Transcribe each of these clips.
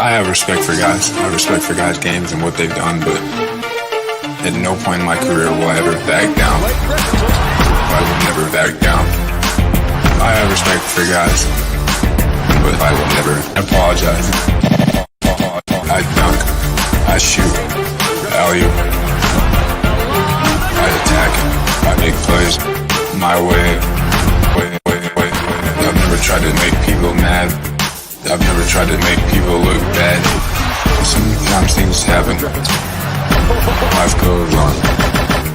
I have respect for guys. I have respect for guys' games and what they've done, but at no point in my career will I ever back down. I will never back down. I have respect for guys, but I will never apologize. I dunk, I shoot, alley-oop, I attack, I make plays my way. I've never tried to make people mad. I've never tried to make people look bad. Sometimes things happen. Life goes on.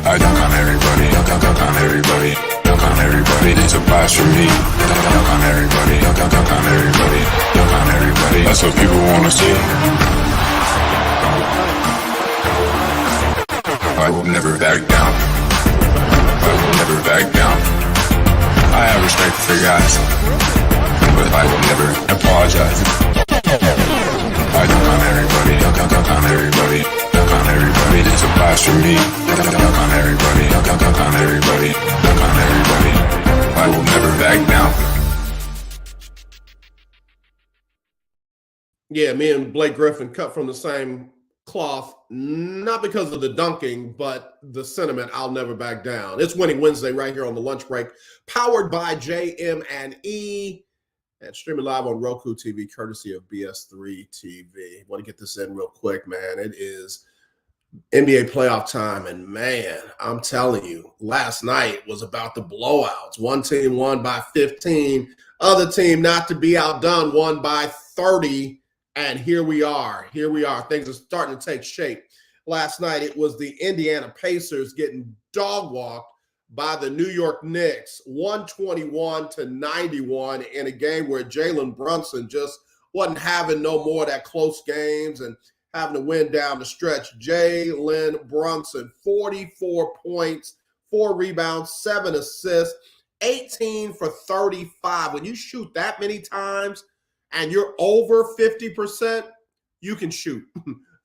I dunk on everybody. Dunk on everybody. Dunk on everybody. It's a blast for me. Dunk on everybody. Dunk on everybody. Dunk on everybody. That's what people want to see. I will never back down. I will never back down. I have respect for guys, but I will never apologize. I dunk on everybody, dunk on everybody, dunk on everybody. It's a blast for me. Dunk on everybody, dunk on everybody, dunk on everybody. I will never back down. Yeah, me and Blake Griffin cut from the same cloth, not because of the dunking, but the sentiment, I'll never back down. It's Winning Wednesday right here on the lunch break, powered by JM&E and streaming live on ROKU TV, courtesy of BS3 TV. Want to get this in real quick, man. It is NBA playoff time, and man, I'm telling you, last night was about the blowouts. One team won by 15, other team not to be outdone won by 30. And here we are. Things are starting to take shape. Last night, it was the Indiana Pacers getting dog walked by the New York Knicks, 121-91 in a game where Jalen Brunson just wasn't having no more of that close games and having to win down the stretch. Jalen Brunson, 44 points, 4 rebounds, 7 assists, 18 for 35. When you shoot that many times, and you're over 50%, you can shoot.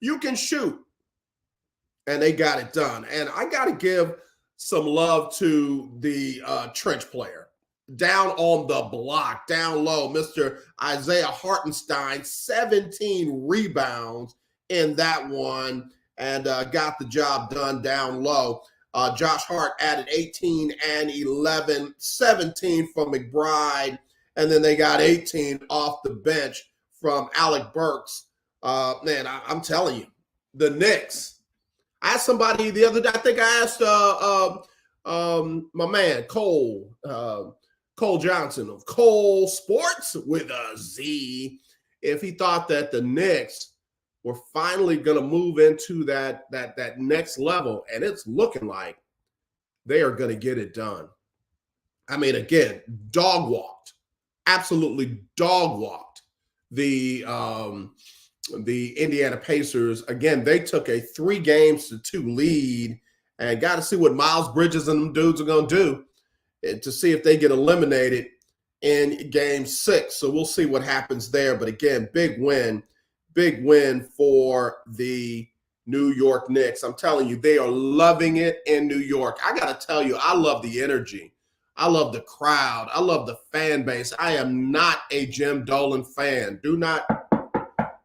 You can shoot. And they got it done. And I got to give some love to the trench player. Down on the block, down low, Mr. Isaiah Hartenstein, 17 rebounds in that one and got the job done down low. Josh Hart added 18 and 11, 17 from McBride. And then they got 18 off the bench from Alec Burks. Man, I'm telling you, the Knicks. I asked somebody the other day, I think I asked my man, Cole Johnson of Cole Sports with a Z, if he thought that the Knicks were finally going to move into that next level. And it's looking like they are going to get it done. I mean, again, dog walked. Absolutely dog walked the Indiana Pacers. Again, they took a 3-2 lead and got to see what Miles Bridges and them dudes are going to do to see if they get eliminated in game 6. So we'll see what happens there. But again, big win for the New York Knicks. I'm telling you, they are loving it in New York. I got to tell you, I love the energy. I love the crowd. I love the fan base. I am not a Jim Dolan fan. Do not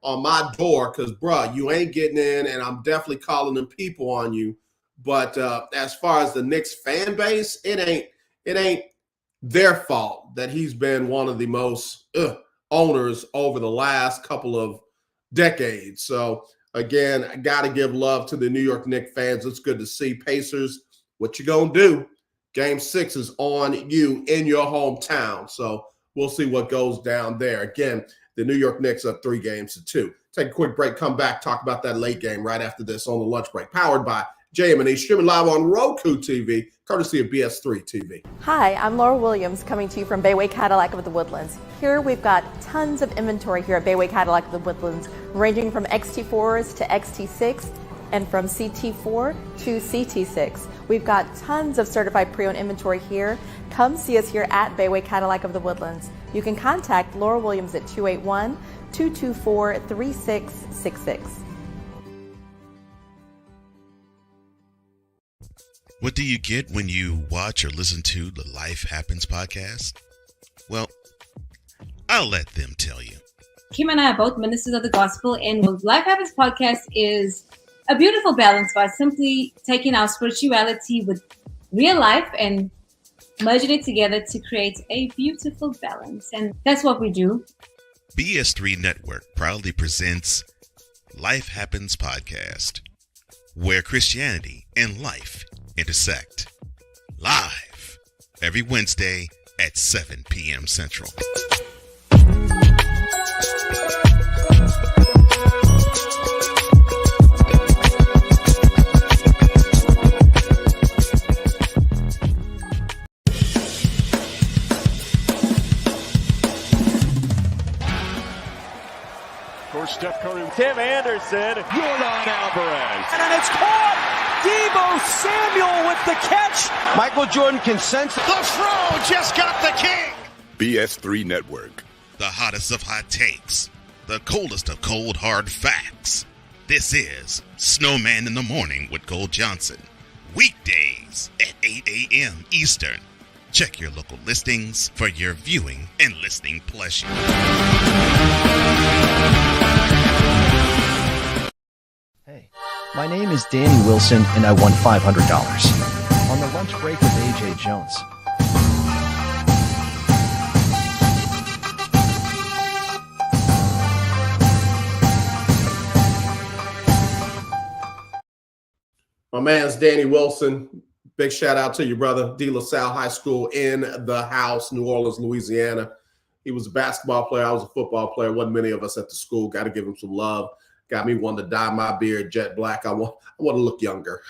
on my door because, bruh, you ain't getting in, and I'm definitely calling them people on you. But as far as the Knicks fan base, it ain't their fault that he's been one of the most owners over the last couple of decades. So, again, I got to give love to the New York Knicks fans. It's good to see. Pacers, what you going to do? Game 6 is on you in your hometown. So we'll see what goes down there. Again, the New York Knicks up 3-2. Take a quick break, come back, talk about that late game right after this on the lunch break. Powered by JM&E, streaming live on ROKU TV, courtesy of BS3 TV. Hi, I'm Laura Williams coming to you from Bayway Cadillac of the Woodlands. Here we've got tons of inventory here at Bayway Cadillac of the Woodlands, ranging from XT4s to XT6 and from CT4 to CT6. We've got tons of certified pre-owned inventory here. Come see us here at Bayway Cadillac of the Woodlands. You can contact Laura Williams at 281-224-3666. What do you get when you watch or listen to the Life Happens podcast? Well, I'll let them tell you. Kim and I are both ministers of the gospel, and Life Happens podcast is a beautiful balance by simply taking our spirituality with real life and merging it together to create a beautiful balance. And that's what we do. BS3 Network proudly presents Life Happens podcast, where Christianity and life intersect. Live every Wednesday at 7 p.m. Central. Steph Curry, Tim Anderson, Jordan Alvarez, and it's caught. Debo Samuel with the catch. Michael Jordan can sense. The throw just got the king. BS3 Network. The hottest of hot takes, the coldest of cold hard facts. This is Snowman in the Morning with Gold Johnson. Weekdays at 8 a.m. Eastern. Check your local listings for your viewing and listening pleasure. Hey, my name is Danny Wilson, and I won $500 on the lunch break with AJ Jones. My man's Danny Wilson. Big shout out to you, brother. De La Salle High School in the house, New Orleans, Louisiana. He was a basketball player. I was a football player. Wasn't many of us at the school. Got to give him some love. Got me wanting to dye my beard jet black. I want to look younger.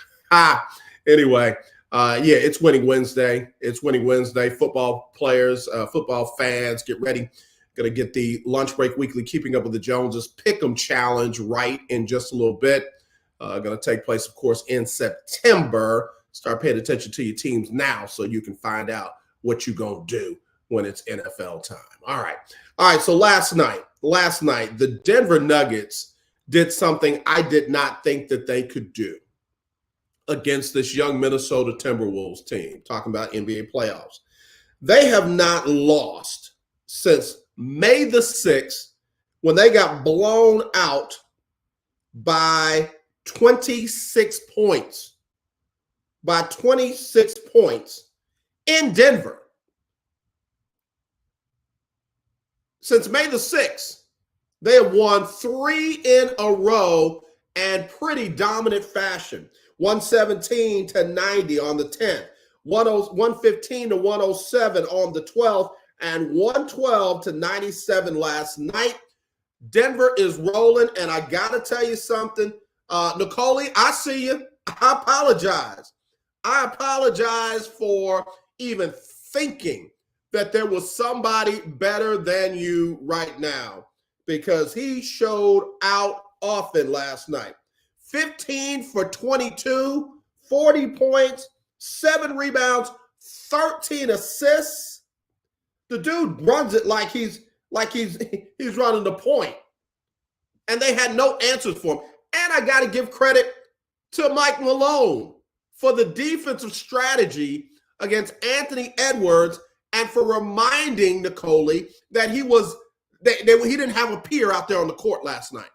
Anyway, it's Winning Wednesday. It's Winning Wednesday. Football players, football fans, get ready. Going to get the Lunch Break Weekly Keeping Up with the Joneses Pick'em Challenge right in just a little bit. Going to take place, of course, in September. Start paying attention to your teams now so you can find out what you're going to do when it's NFL time. All right. So last night, the Denver Nuggets did something I did not think that they could do against this young Minnesota Timberwolves team, talking about NBA playoffs. They have not lost since May the 6th when they got blown out by 26 points. By 26 points in Denver. Since May the 6th, they have won 3 in a row and pretty dominant fashion. 117-90 on the 10th, 115-107 on the 12th, and 112-97 last night. Denver is rolling, and I got to tell you something. Nicole, I see you. I apologize. I apologize for even thinking that there was somebody better than you right now, because he showed out often last night. 15 for 22, 40 points, 7 rebounds, 13 assists. The dude runs it like he's running the point. And they had no answers for him. And I got to give credit to Mike Malone for the defensive strategy against Anthony Edwards and for reminding Nicole that he didn't have a peer out there on the court last night.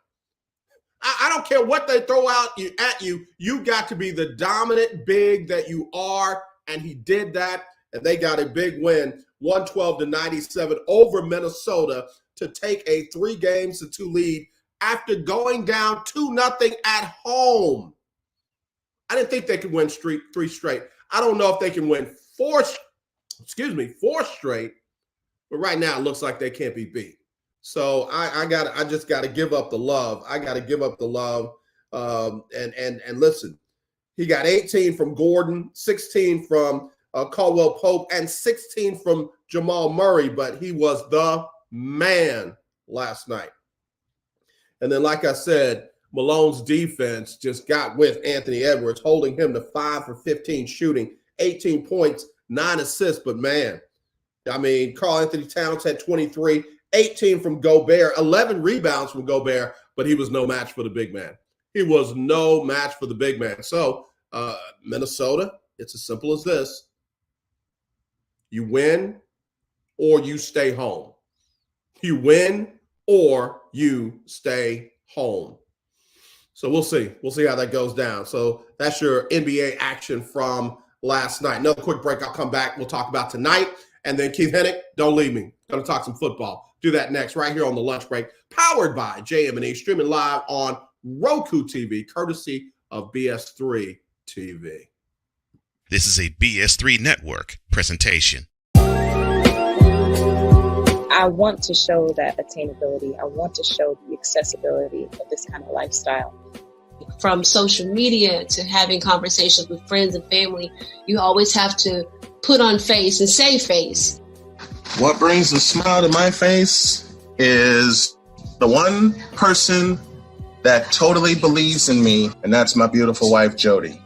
I don't care what they throw out at you. You got to be the dominant big that you are, and he did that, and they got a big win, 112-97 over Minnesota to take a 3-2 lead after going down 2-0 at home. I didn't think they could win 3 straight. I don't know if they can win 4 straight, but right now it looks like they can't be beat. So I just got to give up the love. I got to give up the love. And listen, he got 18 from Gordon, 16 from Caldwell Pope, and 16 from Jamal Murray, but he was the man last night. And then, like I said, Malone's defense just got with Anthony Edwards, holding him to 5 for 15 shooting, 18 points, 9 assists. But man, I mean, Karl Anthony Towns had 23, 18 from Gobert, 11 rebounds from Gobert, but he was no match for the big man. He was no match for the big man. So Minnesota, it's as simple as this. You win or you stay home. You win or you stay home. So we'll see. We'll see how that goes down. So that's your NBA action from last night. Another quick break. I'll come back. We'll talk about tonight. And then Keith Hennick, don't leave me. Going to talk some football. Do that next right here on the lunch break. Powered by JM&E. Streaming live on ROKU TV, courtesy of BS3 TV. This is a BS3 Network presentation. I want to show that attainability. I want to show the accessibility of this kind of lifestyle. From social media to having conversations with friends and family, you always have to put on face and say face. What brings a smile to my face is the one person that totally believes in me, and that's my beautiful wife, Jody.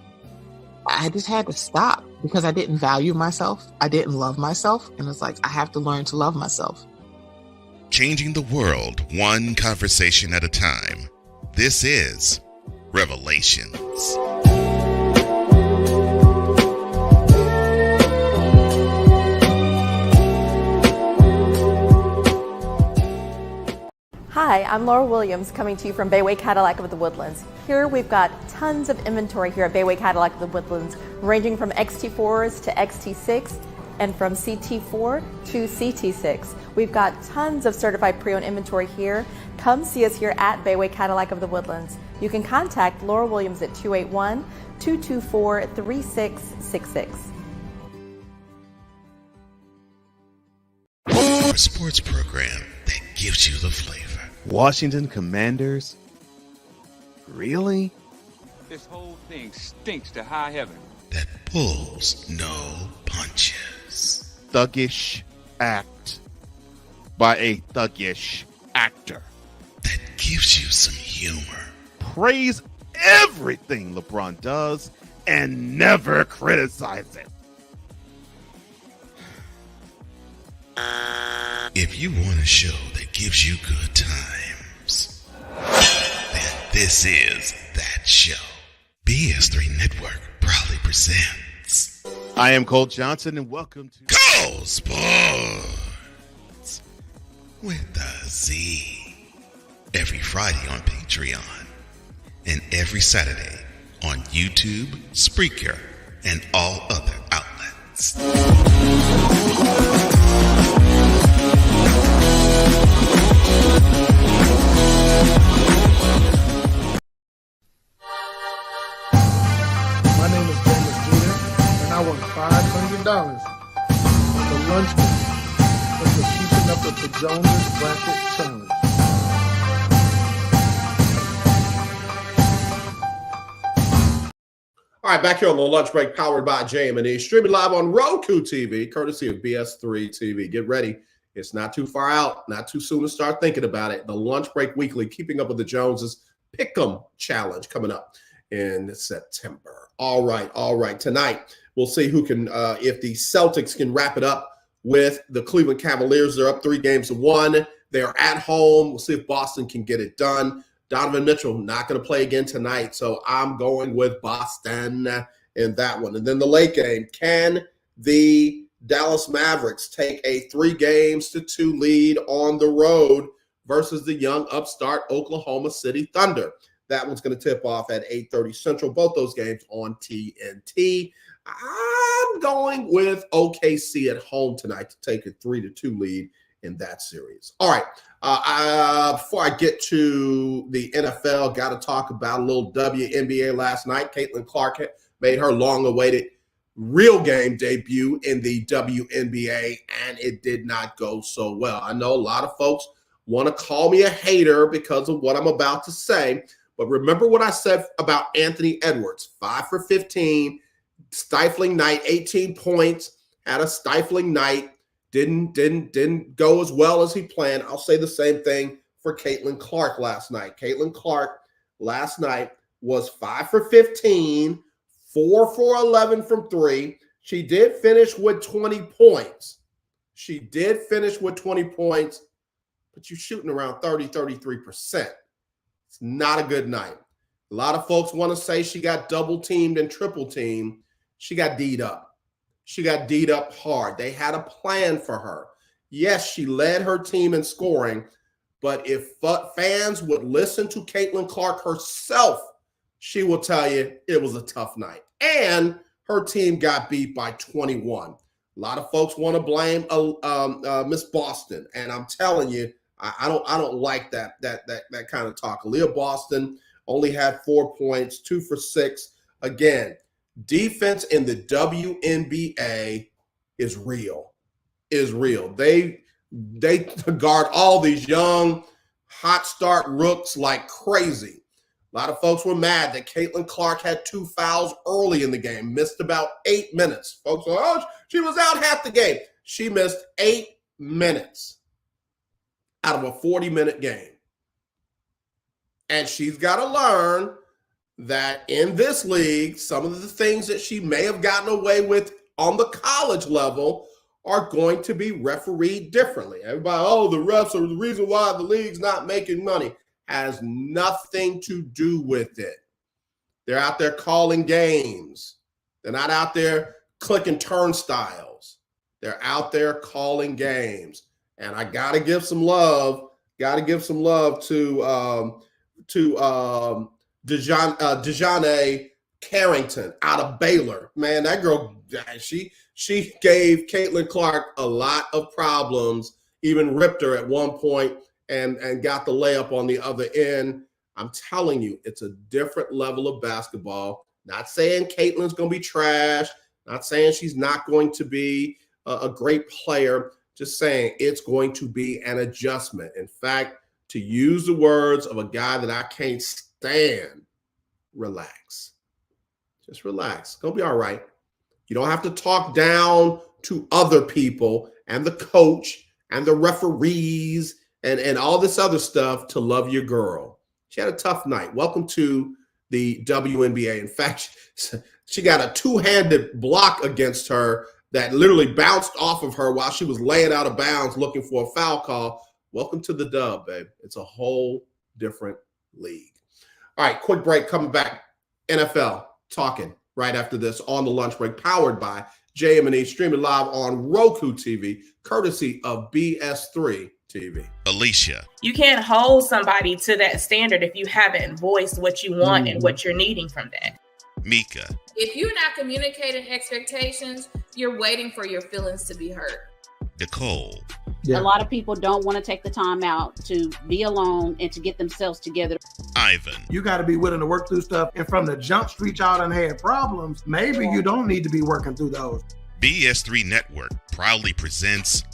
I just had to stop because I didn't value myself. I didn't love myself. And it's like, I have to learn to love myself. Changing the world one conversation at a time. This is Revelations. Hi, I'm Laura Williams coming to you from Bayway Cadillac of the Woodlands. Here we've got tons of inventory here at Bayway Cadillac of the Woodlands, ranging from XT4s to XT6 and from CT4 to CT6. We've got tons of certified pre-owned inventory here. Come see us here at Bayway Cadillac of the Woodlands. You can contact Laura Williams at 281-224-3666. A sports program that gives you the flavor. Washington Commanders? Really? This whole thing stinks to high heaven. That pulls no punches. Thuggish act by a thuggish actor. That gives you some humor. Praise everything LeBron does and never criticize it. If you want a show that gives you good times, then this is that show. BS3 Network proudly presents. I am Cole Johnson, and welcome to Cole Sports with a Z. Every Friday on Patreon, and every Saturday on YouTube, Spreaker, and all other outlets. My name is James Jr., and I won $500 on the lunch break for the Keeping Up with the Joneses Bracket Challenge. All right, back here on the lunch break, powered by JM&E, streaming live on Roku TV, courtesy of BS3 TV. Get ready. It's not too far out, not too soon to start thinking about it. The Lunch Break Weekly, Keeping Up with the Joneses Pick'em Challenge coming up in September. All right. Tonight, we'll see who can, if the Celtics can wrap it up with the Cleveland Cavaliers. They're up 3-1. They're at home. We'll see if Boston can get it done. Donovan Mitchell not going to play again tonight, so I'm going with Boston in that one. And then the late game, can the Dallas Mavericks take a 3-2 lead on the road versus the young upstart Oklahoma City Thunder? That one's going to tip off at 8:30 Central. Both those games on TNT. I'm going with OKC at home tonight to take a 3-2 lead in that series. All right. Before I get to the NFL, got to talk about a little WNBA last night. Caitlin Clark made her long-awaited real game debut in the WNBA, and it did not go so well. I know a lot of folks want to call me a hater because of what I'm about to say, but remember what I said about Anthony Edwards. 5 for 15, stifling night, 18 points, had a stifling night. Didn't go as well as he planned. I'll say the same thing for Caitlin Clark last night. Caitlin Clark last night was 5 for 15, 4 for 11 from 3. She did finish with 20 points. But you're shooting around 33%. It's not a good night. A lot of folks want to say she got double teamed and triple teamed. She got D'd up. She got D'd up hard. They had a plan for her. Yes, she led her team in scoring, But if fans would listen to Caitlin Clark herself, she will tell you it was a tough night. And her team got beat by 21. A lot of folks want to blame Miss Boston, and I'm telling you, I don't like that kind of talk. Aaliyah Boston only had 4 points, 2 for 6. Again, defense in the WNBA is real. They guard all these young, hot start rooks like crazy. A lot of folks were mad that Caitlin Clark had 2 fouls early in the game, missed about 8 minutes. Folks were, oh, she was out half the game. She missed 8 minutes out of a 40-minute game. And she's got to learn that in this league, some of the things that she may have gotten away with on the college level are going to be refereed differently. Everybody, oh, the refs are the reason why the league's not making money. Has nothing to do with it. They're out there calling games. They're not out there clicking turnstiles. They're out there calling games. And I got to give some love. Got to give some love to Dejanay Carrington out of Baylor. Man, that girl, she gave Caitlin Clark a lot of problems, even ripped her at one point and got the layup on the other end. I'm telling you, it's a different level of basketball. Not saying Caitlin's going to be trash. Not saying she's not going to be a great player. Just saying it's going to be an adjustment. In fact, to use the words of a guy that I can't stand, relax. Just relax. It's going to be all right. You don't have to talk down to other people and the coach and the referees and all this other stuff to love your girl. She had a tough night. Welcome to the WNBA. In fact, she got a two-handed block against her that literally bounced off of her while she was laying out of bounds looking for a foul call. Welcome to the dub, babe. It's a whole different league. All right, quick break. Coming back. NFL talking right after this on the lunch break, powered by JM&E, streaming live on Roku TV, courtesy of BS3 TV. Alicia. You can't hold somebody to that standard if you haven't voiced what you want and what you're needing from that. Mika. If you're not communicating expectations, you're waiting for your feelings to be hurt. Nicole. Yeah. A lot of people don't want to take the time out to be alone and to get themselves together. Ivan. You got to be willing to work through stuff. And from the jump street, y'all done had problems. Maybe you don't need to be working through those. BS3 Network proudly presents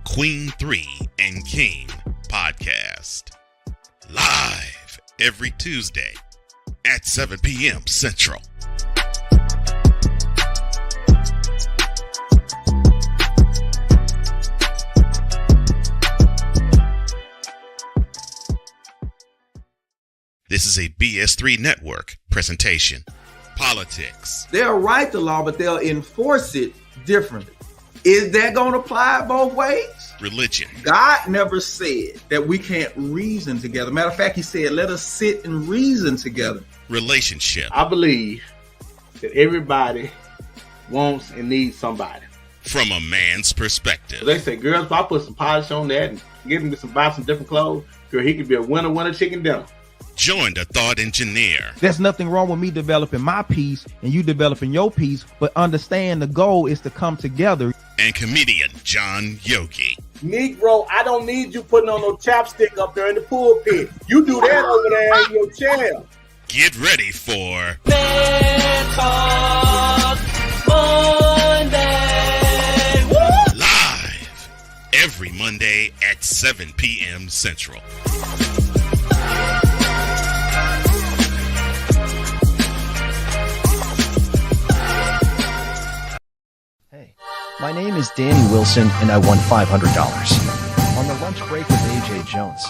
Queen 3 and King podcast. Live every Tuesday at 7 p.m. Central. This is a BS3 Network presentation. Politics. They'll write the law, but they'll enforce it differently. Is that going to apply both ways? Religion. God never said that we can't reason together. Matter of fact, he said, let us sit and reason together. Relationship. I believe that everybody wants and needs somebody. From a man's perspective. They say, girls, if I put some polish on that and get him to buy some different clothes, girl, he could be a winner chicken dinner. Join the thought engineer. There's nothing wrong with me developing my piece and you developing your piece, but understand the goal is to come together. And comedian John Yogi. Negro, I don't need you putting on no chapstick up there in the pulpit. You do that over there in your chair. Get ready for Man Talk Monday. Woo! Live every Monday at 7 p.m. Central. Hey, my name is Danny Wilson, and I won $500 on the lunch break with AJ Jones.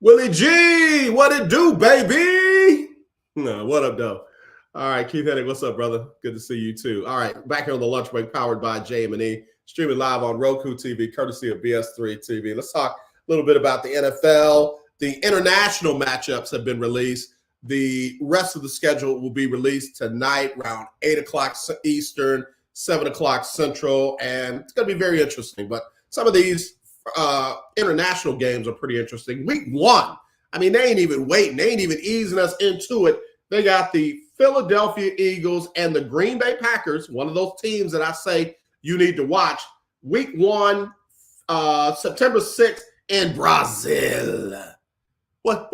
Willie G, what it do, baby? No, what up, though? All right, Keith Hennig, what's up, brother? Good to see you, too. All right, back here on the lunch break, powered by JM&E, streaming live on Roku TV, courtesy of BS3 TV. Let's talk a little bit about the NFL. The international matchups have been released. The rest of the schedule will be released tonight around 8 o'clock Eastern, 7 o'clock Central, and it's going to be very interesting. But some of these international games are pretty interesting. Week 1, I mean, they ain't even waiting. They ain't even easing us into it. They got the Philadelphia Eagles and the Green Bay Packers, one of those teams that I say you need to watch. Week 1, September 6th in Brazil. What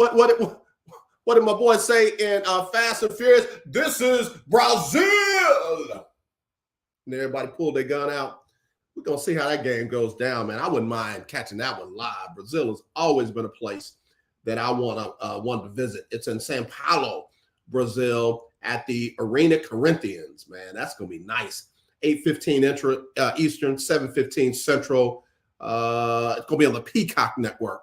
did my boy say in Fast and Furious? This is Brazil. And everybody pulled their gun out. We're going to see how that game goes down, man. I wouldn't mind catching that one live. Brazil has always been a place that I want to visit. It's in Sao Paulo, Brazil, at the Arena Corinthians, man. That's going to be nice. 8:15 Eastern, 7:15 Central. It's going to be on the Peacock Network.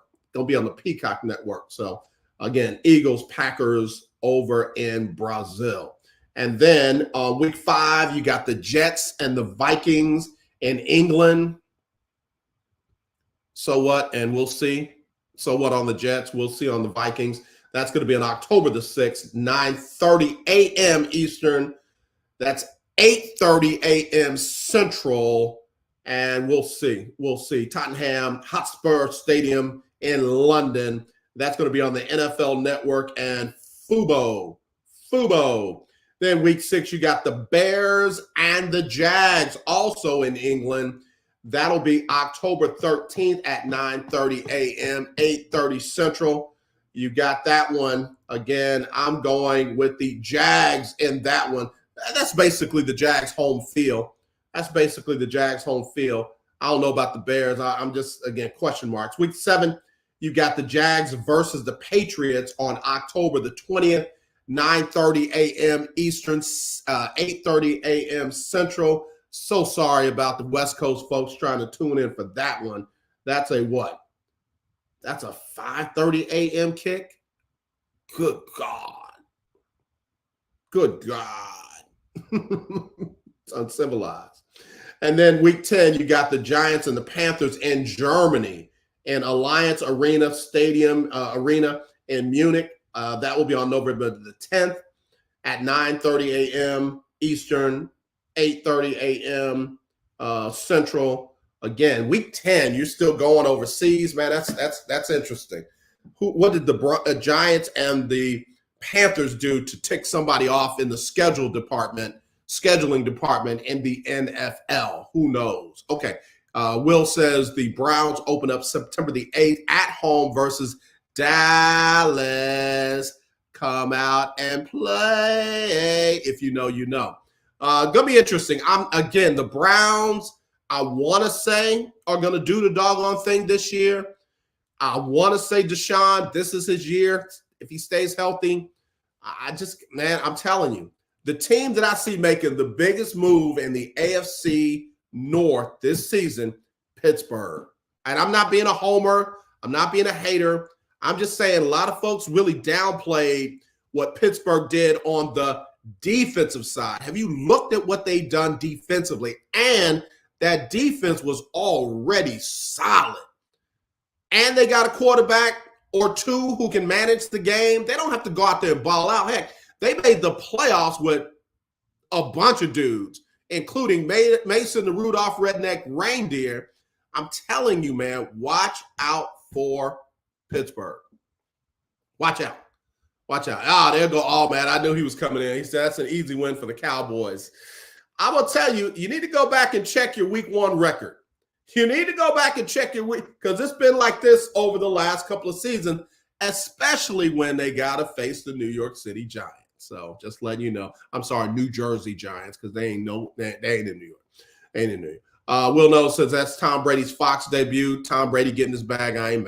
So, again, Eagles, Packers over in Brazil. And then week 5, you got the Jets and the Vikings in England. So what? And we'll see. So what on the Jets? We'll see on the Vikings. That's going to be on October the 6th, 9:30 a.m. Eastern. That's 8:30 a.m. Central. And we'll see. Tottenham Hotspur Stadium in London. That's going to be on the NFL Network and Fubo. Then week 6, you got the Bears and the Jags also in England. That'll be October 13th at 9:30 a.m., 8:30 Central. You got that one. Again, I'm going with the Jags in that one. That's basically the Jags home field. I don't know about the Bears. I'm just, again, question marks. Week 7, you got the Jags versus the Patriots on October the 20th, 9:30 a.m. Eastern, 8:30 a.m. Central. So sorry about the West Coast folks trying to tune in for that one. That's a what? That's a 5:30 a.m. kick? Good God. It's uncivilized. And then week 10, you got the Giants and the Panthers in Germany in Alliance Arena Arena in Munich. That will be on November the 10th at 9:30 a.m. Eastern, 8:30 a.m. Central. Again, week 10, you're still going overseas, man. That's interesting. What did the Giants and the Panthers do to tick somebody off in the scheduling department in the NFL? Who knows? Okay. Will says the Browns open up September the 8th at home versus Dallas. Come out and play. If you know, you know. Gonna be interesting. The Browns, I want to say, are gonna do the doggone thing this year. I want to say Deshaun, this is his year. If he stays healthy, I'm telling you, the team that I see making the biggest move in the AFC North this season, Pittsburgh. And I'm not being a homer. I'm not being a hater. I'm just saying a lot of folks really downplayed what Pittsburgh did on the defensive side. Have you looked at what they've done defensively? And that defense was already solid. And they got a quarterback or two who can manage the game. They don't have to go out there and ball out. Heck, they made the playoffs with a bunch of dudes, including Mason the Rudolph Redneck Reindeer. I'm telling you, man, watch out for Pittsburgh. Watch out. There go. Oh, man, I knew he was coming in. He said that's an easy win for the Cowboys. I'm going to tell you, you need to go back and check your week 1 record. You need to go back and check your week, because it's been like this over the last couple of seasons, especially when they got to face the New York City Giants. So just letting you know. I'm sorry, New Jersey Giants, because they ain't in New York. Will Know says that's Tom Brady's Fox debut. Tom Brady getting his bag. I ain't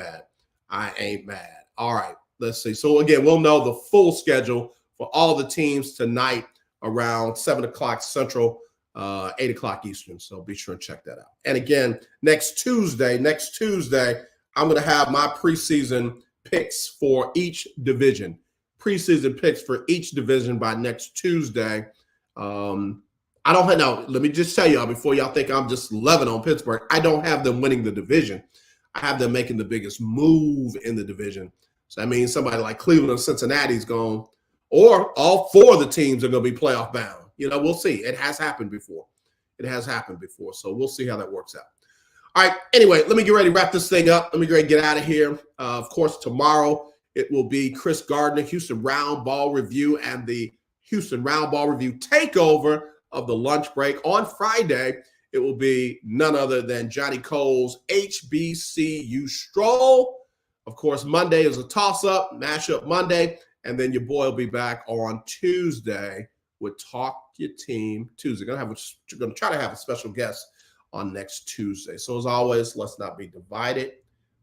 mad. All right, let's see. So again, we'll know the full schedule for all the teams tonight around 7 o'clock Central, 8 o'clock Eastern. So be sure and check that out. And again, next Tuesday, I'm going to have my preseason picks for each division. Preseason picks for each division by next Tuesday. I don't have, now, let me just tell y'all before y'all think I'm just loving on Pittsburgh, I don't have them winning the division. I have them making the biggest move in the division. So that means somebody like Cleveland or Cincinnati's going to or all 4 of the teams are going to be playoff bound. We'll see. It has happened before. So we'll see how that works out. All right. Anyway, let me get ready to wrap this thing up. Let me get out of here. Of course, tomorrow it will be Chris Gardner, Houston Round Ball Review, and the Houston Round Ball Review takeover of the lunch break. On Friday, it will be none other than Johnny Cole's HBCU Stroll. Of course, Monday is a toss-up, mashup Monday, and then your boy will be back on Tuesday with Talk Your Team Tuesday. Going to try to have a special guest on next Tuesday. So as always, let's not be divided.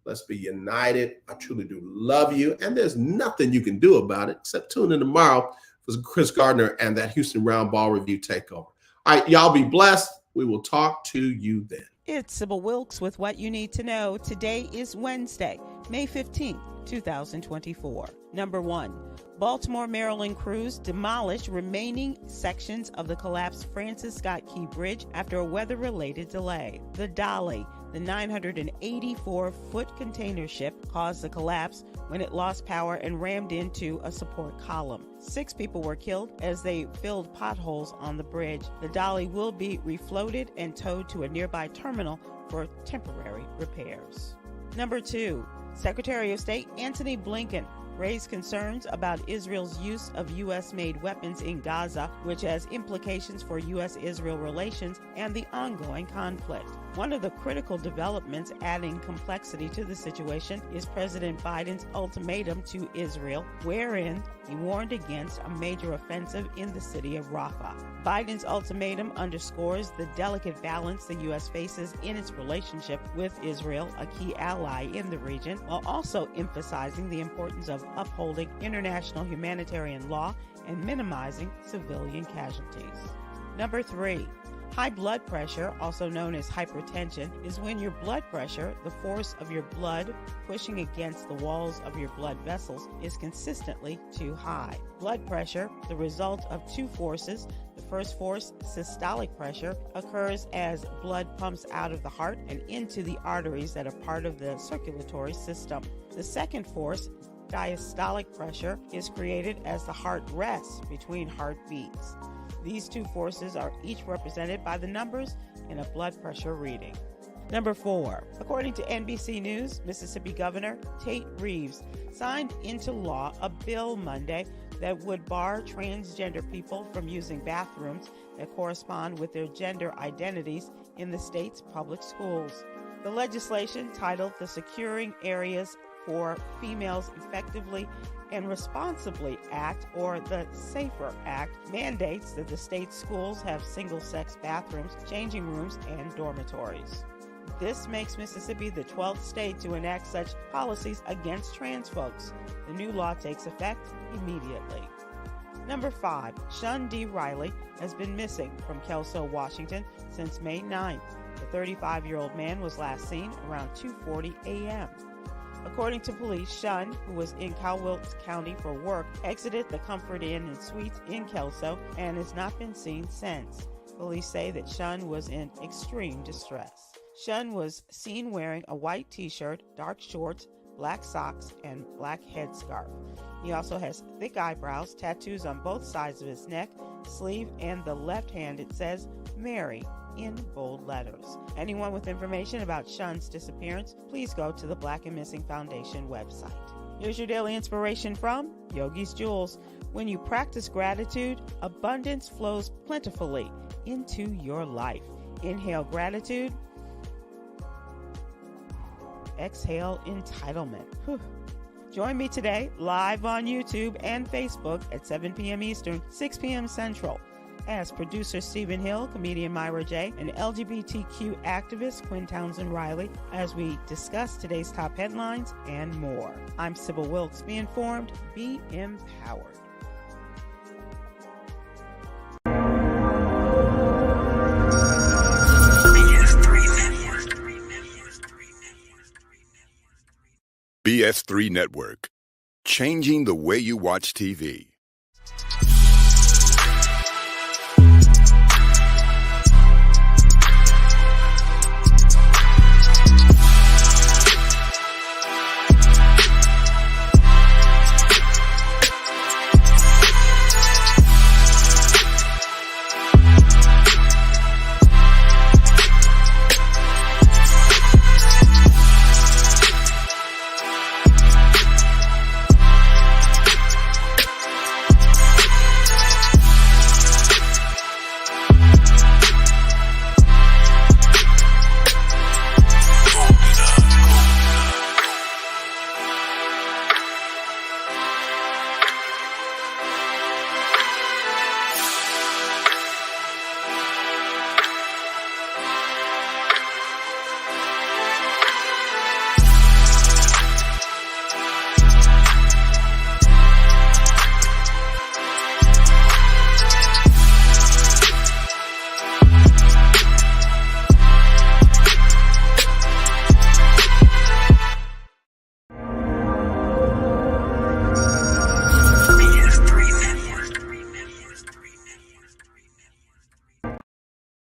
Let's be united. I truly do love you, and there's nothing you can do about it except tune in tomorrow for Chris Gardner and that Houston Round Ball Review takeover. All right, y'all be blessed. We will talk to you then. It's Sybil Wilkes with what you need to know. Today is Wednesday, May 15th, 2024. Number 1. Baltimore, Maryland crews demolish remaining sections of the collapsed Francis Scott Key Bridge after a weather-related delay. The Dolly, the 984-foot container ship, caused the collapse when it lost power and rammed into a support column. 6 people were killed as they filled potholes on the bridge. The Dolly will be refloated and towed to a nearby terminal for temporary repairs. Number 2. Secretary of State Antony Blinken raised concerns about Israel's use of U.S.-made weapons in Gaza, which has implications for U.S.-Israel relations and the ongoing conflict. One of the critical developments adding complexity to the situation is President Biden's ultimatum to Israel, wherein he warned against a major offensive in the city of Rafah. Biden's ultimatum underscores the delicate balance the U.S. faces in its relationship with Israel, a key ally in the region, while also emphasizing the importance of upholding international humanitarian law and minimizing civilian casualties. Number 3. High blood pressure, also known as hypertension, is when your blood pressure, the force of your blood pushing against the walls of your blood vessels, is consistently too high. Blood pressure, the result of 2 forces. The first force, systolic pressure, occurs as blood pumps out of the heart and into the arteries that are part of the circulatory system. The second force, diastolic pressure, is created as the heart rests between heartbeats. These 2 forces are each represented by the numbers in a blood pressure reading. Number 4. According to NBC News, Mississippi Governor Tate Reeves signed into law a bill Monday that would bar transgender people from using bathrooms that correspond with their gender identities in the state's public schools. The legislation, titled the Securing Areas for Females Effectively and Responsibly Act, or the SAFER Act, mandates that the state's schools have single-sex bathrooms, changing rooms, and dormitories. This makes Mississippi the 12th state to enact such policies against trans folks. The new law takes effect immediately. Number 5. Shun D. Riley has been missing from Kelso, Washington since May 9th. The 35-year-old man was last seen around 2:40 a.m. According to police, Shun, who was in Cowlitz County for work, exited the Comfort Inn and Suites in Kelso and has not been seen since. Police say that Shun was in extreme distress. Shun was seen wearing a white t-shirt, dark shorts, black socks, and black headscarf. He also has thick eyebrows, tattoos on both sides of his neck, sleeve, and the left hand it says Mary in bold letters. Anyone with information about Shun's disappearance, please go to the Black and Missing Foundation website. Here's your daily inspiration from Yogi's Jewels. When you practice gratitude, abundance flows plentifully into your life. Inhale gratitude. Exhale entitlement. Whew. Join me today live on YouTube and Facebook at 7 p.m. Eastern, 6 p.m. Central, as producer Stephen Hill, comedian Myra J., and LGBTQ activist Quinn Townsend Riley, as we discuss today's top headlines and more. I'm Sybil Wilkes. Be informed, be empowered. BS3 Network, changing the way you watch TV.